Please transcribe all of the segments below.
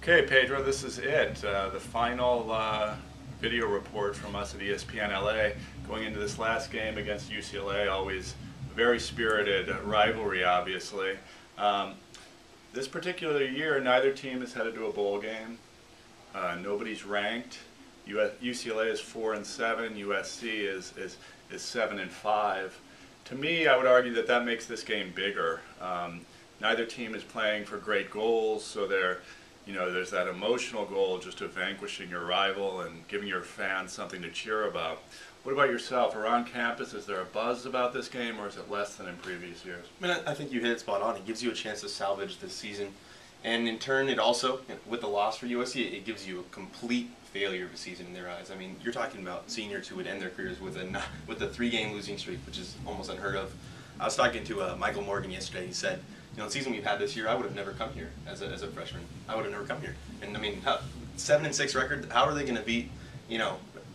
Okay, Pedro, this is it. The final video report from us at ESPNLA going into this last game against UCLA. Always a very spirited rivalry, obviously. This particular year, neither team has headed to a bowl game. Nobody's ranked. UCLA is 4-7. USC is 7-5. To me, I would argue that that makes this game bigger. Neither team is playing for great goals, so there's that emotional goal just of vanquishing your rival and giving your fans something to cheer about. What about yourself? Around campus, is there a buzz about this game, or is it less than in previous years? I mean, I think you hit it spot on. It gives you a chance to salvage this season. And in turn, it also, with the loss for USC, it gives you a complete failure of a season in their eyes. I mean, you're talking about seniors who would end their careers with a 3-game losing streak, which is almost unheard of. I was talking to Michael Morgan yesterday. He said, the season we've had this year, I would have never come here as a freshman. I would have never come here. And I mean, 7-6 record. How are they going to beat,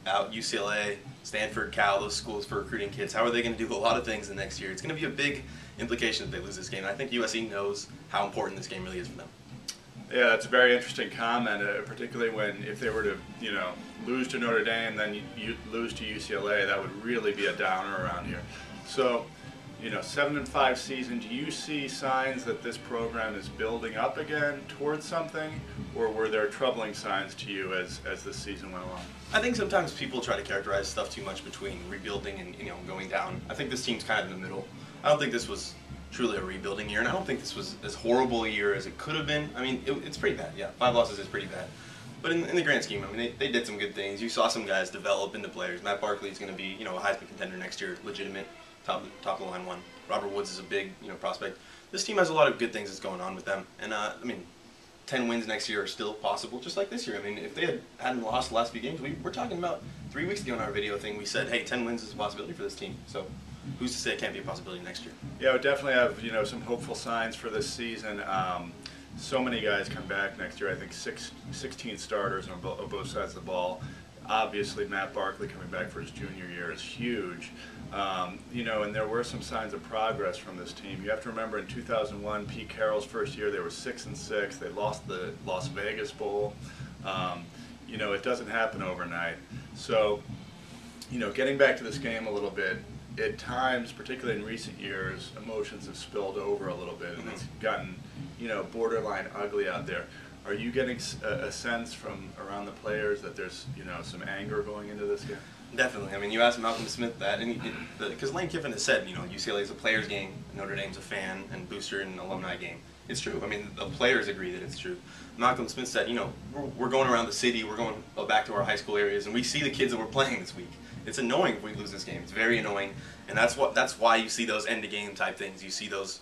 out UCLA, Stanford, Cal, those schools for recruiting kids? How are they going to do a lot of things the next year? It's going to be a big implication if they lose this game. And I think USC knows how important this game really is for them. Yeah, that's a very interesting comment, particularly if they were to, lose to Notre Dame, then you lose to UCLA. That would really be a downer around here. So, 7-5 season, do you see signs that this program is building up again towards something, or were there troubling signs to you as the season went along? I think sometimes people try to characterize stuff too much between rebuilding and going down. I think this team's kind of in the middle. I don't think this was truly a rebuilding year, and I don't think this was as horrible a year as it could have been. I mean, it's pretty bad, yeah. 5 losses is pretty bad. But in the grand scheme, I mean, they did some good things. You saw some guys develop into players. Matt Barkley is going to be, a Heisman contender next year, legitimate, top of the line one. Robert Woods is a big, prospect. This team has a lot of good things that's going on with them, and I mean, 10 wins next year are still possible, just like this year. I mean, if they hadn't lost the last few games, we're talking about 3 weeks ago in our video thing. We said, hey, 10 wins is a possibility for this team. So, who's to say it can't be a possibility next year? Yeah, we definitely have some hopeful signs for this season. So many guys come back next year. I think 16 starters on both sides of the ball. Obviously, Matt Barkley coming back for his junior year is huge. And there were some signs of progress from this team. You have to remember in 2001, Pete Carroll's first year, they were 6-6. They lost the Las Vegas Bowl. It doesn't happen overnight. So, getting back to this game a little bit, at times, particularly in recent years, emotions have spilled over a little bit, and it's gotten, borderline ugly out there. Are you getting a sense from around the players that there's, some anger going into this game? Definitely. I mean, you asked Malcolm Smith that, and because Lane Kiffin has said, UCLA is a players' game, Notre Dame's a fan and booster and alumni game. It's true. I mean, the players agree that it's true. Malcolm Smith said, we're going around the city, we're going back to our high school areas, and we see the kids that we're playing this week. It's annoying if we lose this game. It's very annoying, and that's why you see those end of game type things. You see those,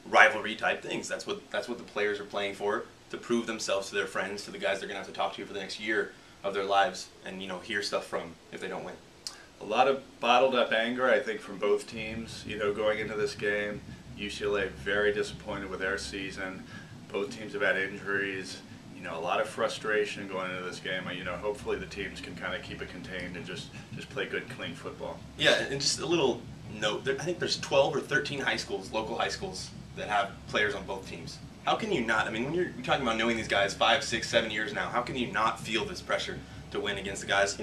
rivalry type things. That's what the players are playing for, to prove themselves to their friends, to the guys they're going to have to talk to for the next year of their lives, and hear stuff from if they don't win. A lot of bottled up anger, I think, from both teams. Going into this game, UCLA very disappointed with their season. Both teams have had injuries. A lot of frustration going into this game. Hopefully the teams can kind of keep it contained and just play good, clean football. Yeah, and just a little note. I think there's 12 or 13 high schools, local high schools, that have players on both teams. How can you not? I mean, when you're talking about knowing these guys 5, 6, 7 years now, how can you not feel this pressure to win against the guys?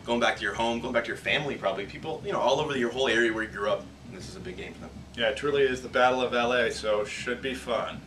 Going back to your home, going back to your family, probably people, all over your whole area where you grew up. And this is a big game for them. Yeah, it truly is the Battle of LA, so should be fun.